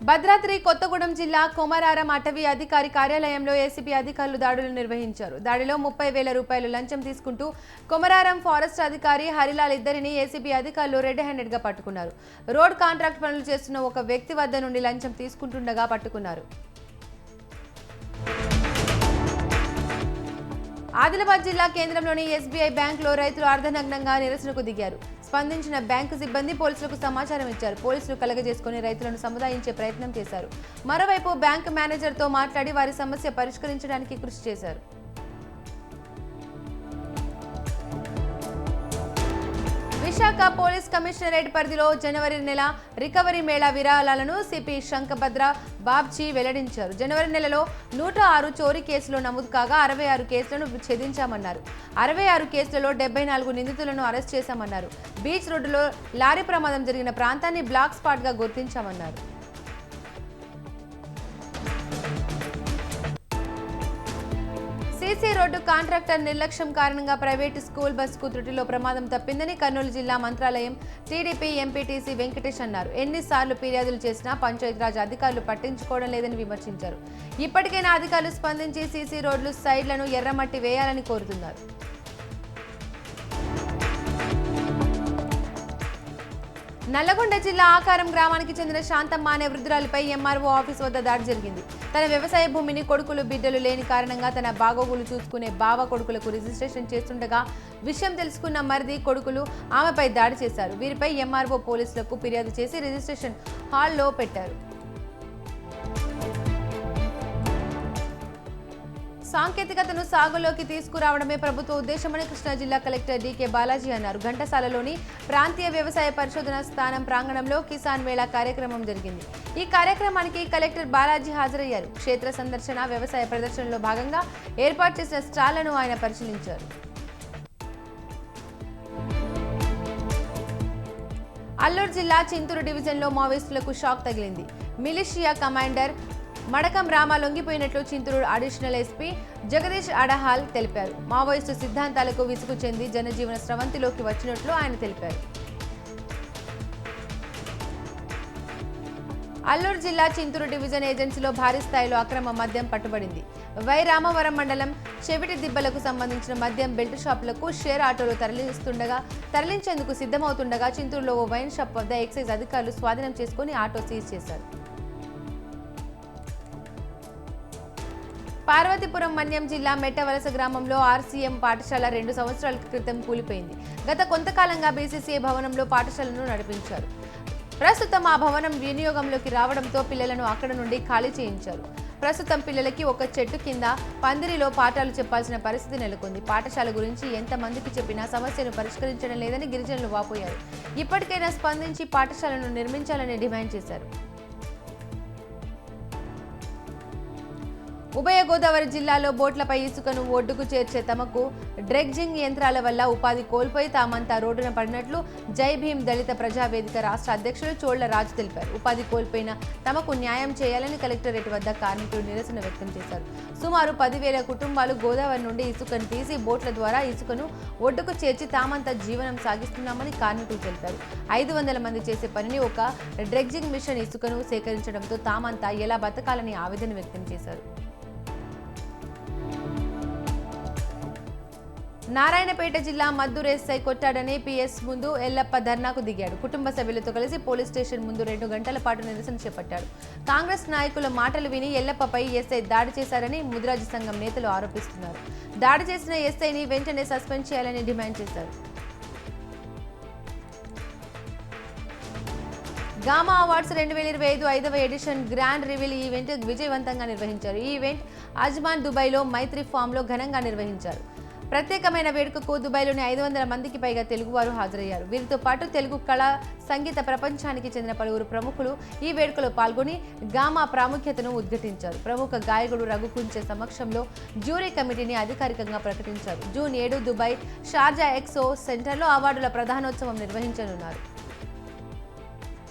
భద్రాద్రి కొత్తగూడెం జిల్లా కొమరారం అటవీ అధికారి కార్యాలయంలో ఏసీబీ అధికారులు దాడులు నిర్వహించారు. దాడిలో 30,000 రూపాయలు లంచం తీసుకుంటూ కొమరారం ఫారెస్ట్ అధికారి హరిలాల్ ఇద్దరిని ఏసీబీ అధికారులు రెడ్ హ్యాండెడ్ గా పట్టుకున్నారు. రోడ్ కాంట్రాక్ట్ పనులు చేస్తున్న ఒక వ్యక్తి వద్ద నుండి లంచం తీసుకుంటుండగా పట్టుకున్నారు. ఆదిలాబాద్ జిల్లా కేంద్రంలోని ఎస్బీఐ బ్యాంకులో రైతులు అర్ధనగ్నంగా నిరసనకు దిగారు. స్పందించిన బ్యాంకు సిబ్బంది పోలీసులకు సమాచారం ఇచ్చారు. పోలీసులు కలగజేసుకుని రైతులను సముదాయించే ప్రయత్నం చేశారు. మరోవైపు బ్యాంకు మేనేజర్తో మాట్లాడి వారి సమస్య పరిష్కరించడానికి కృషి చేశారు. విశాఖ పోలీస్ కమిషనరేట్ పరిధిలో జనవరి నెల రికవరీ మేళా విరాళాలను సిపి శంఖభద్ర బాబ్జీ వెల్లడించారు. జనవరి నెలలో 106 చోరీ కేసులు నమోదు కాగా 66 కేసులను ఛేదించామన్నారు. 66 కేసులలో 74 నిందితులను అరెస్ట్ చేశామన్నారు. బీచ్ రోడ్డులో లారీ ప్రమాదం జరిగిన ప్రాంతాన్ని బ్లాక్ స్పాట్ గా గుర్తించామన్నారు. సీసీ రోడ్డు కాంట్రాక్టర్ నిర్లక్ష్యం కారణంగా ప్రైవేటు స్కూల్ బస్సుకు త్రుటిలో ప్రమాదం తప్పిందని కర్నూలు జిల్లా మంత్రాలయం టీడీపీ ఎంపీటీసీ వెంకటేష్ అన్నారు. ఎన్నిసార్లు ఫిర్యాదులు చేసినా పంచాయతీరాజ్ అధికారులు పట్టించుకోవడం లేదని విమర్శించారు. ఇప్పటికైనా అధికారులు స్పందించి సీసీ రోడ్లు సైడ్లను ఎర్రమట్టి వేయాలని కోరుతున్నారు. నల్లగొండ జిల్లా ఆకారం గ్రామానికి చెందిన శాంతమ్మ అనే వృద్ధురాలిపై ఎంఆర్ఓ ఆఫీస్ వద్ద దాడి జరిగింది. తన వ్యవసాయ భూమిని కొడుకులు బిడ్డలు లేని కారణంగా తన బాగోగులు చూసుకునే బావ కొడుకులకు రిజిస్ట్రేషన్ చేస్తుండగా విషయం తెలుసుకున్న మరిది కొడుకులు ఆమెపై దాడి చేశారు. వీరిపై ఎంఆర్ఓ పోలీసులకు ఫిర్యాదు చేసి రిజిస్ట్రేషన్ హాల్లో పెట్టారు. సాంకేతికతను సాగులోకి తీసుకురావడమే ప్రభుత్వ ఉద్దేశమని కృష్ణా జిల్లా కలెక్టర్ డీకే బాలాజీ అన్నారు. ఘంటసాలలోని ప్రాంతీయ వ్యవసాయ పరిశోధన స్థానం ప్రాంగణంలో కిసాన్ మేళా కార్యక్రమం జరిగింది. ఈ కార్యక్రమానికి కలెక్టర్ బాలాజీ హాజరయ్యారు. క్షేత్ర సందర్శన, వ్యవసాయ ప్రదర్శనలో భాగంగా ఏర్పాటు చేసిన స్టాళ్లను ఆయన పరిశీలించారు. అల్లూరు జిల్లా చింతూరు డివిజన్లో మావోయిస్టులకు షాక్ తగిలింది. మిలిషియా కమాండర్ మడకం రామ లొంగిపోయినట్లు చింతూరు అడిషనల్ ఎస్పీ జగదీష్ అడహాల్ తెలిపారు. మావోయిస్టు సిద్ధాంతాలకు విసుగు చెంది జనజీవన స్రవంతిలోకి వచ్చినట్లు ఆయన తెలిపారు. అల్లూరు జిల్లా చింతూరు డివిజన్ ఏజెన్సీలో భారీ స్థాయిలో అక్రమ మద్యం పట్టుబడింది. వై రామవరం మండలం చెవిటి దిబ్బలకు సంబంధించిన మద్యం బెల్ట్ షాపులకు షేర్ ఆటోలు తరలించేందుకు సిద్ధమవుతుండగా చింతూరులో ఓ వైన్ షాప్ వద్ద ఎక్సైజ్ అధికారులు స్వాధీనం చేసుకుని ఆటో సీజ్ చేశారు. పార్వతీపురం మన్యం జిల్లా మెట్టవలస గ్రామంలో ఆర్సీఎం పాఠశాల 2 సంవత్సరాల క్రితం కూలిపోయింది. గత కొంతకాలంగా బీసీసీఏ భవనంలో పాఠశాలను నడిపించారు. ప్రస్తుతం ఆ భవనం వినియోగంలోకి రావడంతో పిల్లలను అక్కడ నుండి ఖాళీ చేయించారు. ప్రస్తుతం పిల్లలకి ఒక చెట్టు కింద పందిరిలో పాఠాలు చెప్పాల్సిన పరిస్థితి నెలకొంది. పాఠశాల గురించి ఎంతమందికి చెప్పినా సమస్యను పరిష్కరించడం లేదని గిరిజనులు వాపోయారు. ఇప్పటికైనా స్పందించి పాఠశాలను నిర్మించాలని డిమాండ్ చేశారు. ఉభయ గోదావరి జిల్లాలో బోట్లపై ఇసుకను ఒడ్డుకు చేర్చే తమకు డ్రెడ్జింగ్ యంత్రాల వల్ల ఉపాధి కోల్పోయి తామంతా రోడ్డున పడినట్లు జై భీమ్ దళిత ప్రజావేదిక రాష్ట్ర అధ్యక్షులు చోళ్ల రాజు తెలిపారు. ఉపాధి కోల్పోయిన తమకు న్యాయం చేయాలని కలెక్టరేట్ వద్ద కార్మికులు నిరసన వ్యక్తం చేశారు. సుమారు 10,000 కుటుంబాలు గోదావరి నుండి ఇసుకను తీసి బోట్ల ద్వారా ఇసుకను ఒడ్డుకు చేర్చి తామంతా జీవనం సాగిస్తున్నామని కార్మికులు తెలిపారు. 500 మంది చేసే పనిని ఒక డ్రెడ్జింగ్ మిషన్ ఇసుకను సేకరించడంతో తామంతా ఎలా బతకాలని ఆవేదన వ్యక్తం చేశారు. నారాయణపేట జిల్లా మద్దూరు ఎస్ఐ కొట్టాడని పిఎస్ ముందు ఎల్లప్ప ధర్నాకు దిగాడు. కుటుంబ సభ్యులతో కలిసి పోలీస్ స్టేషన్ ముందు 2 గంటల పాటు నిరసన చేపట్టాడు. కాంగ్రెస్ నాయకుల మాటలు విని ఎల్లప్పపై ఎస్ఐ దాడి చేశారని ముదిరాజు సంఘం నేతలు ఆరోపిస్తున్నారు. దాడి చేసిన ఎస్ఐని వెంటనే సస్పెండ్ చేయాలని డిమాండ్ చేశారు. గామా అవార్డ్స్ 2025 5వ ఎడిషన్ గ్రాండ్ రివీల్ ఈవెంట్ విజయవంతంగా నిర్వహించారు. ఈ ఈవెంట్ అజ్మాన్ దుబాయ్లో మైత్రి ఫామ్లో ఘనంగా నిర్వహించారు. ప్రత్యేకమైన వేడుకకు దుబాయ్లోని 500 మందికి పైగా తెలుగువారు హాజరయ్యారు. వీరితో పాటు తెలుగు కళా సంగీత ప్రపంచానికి చెందిన పలువురు ప్రముఖులు ఈ వేడుకలో పాల్గొని గామా ప్రాముఖ్యతను ఉద్ఘాటించారు. ప్రముఖ గాయకుడు రఘుకుంచే సమక్షంలో జ్యూరీ కమిటీని అధికారికంగా ప్రకటించారు. జూన్ 7 దుబాయ్ షార్జా ఎక్సో సెంటర్లో అవార్డుల ప్రధానోత్సవం నిర్వహించనున్నారు.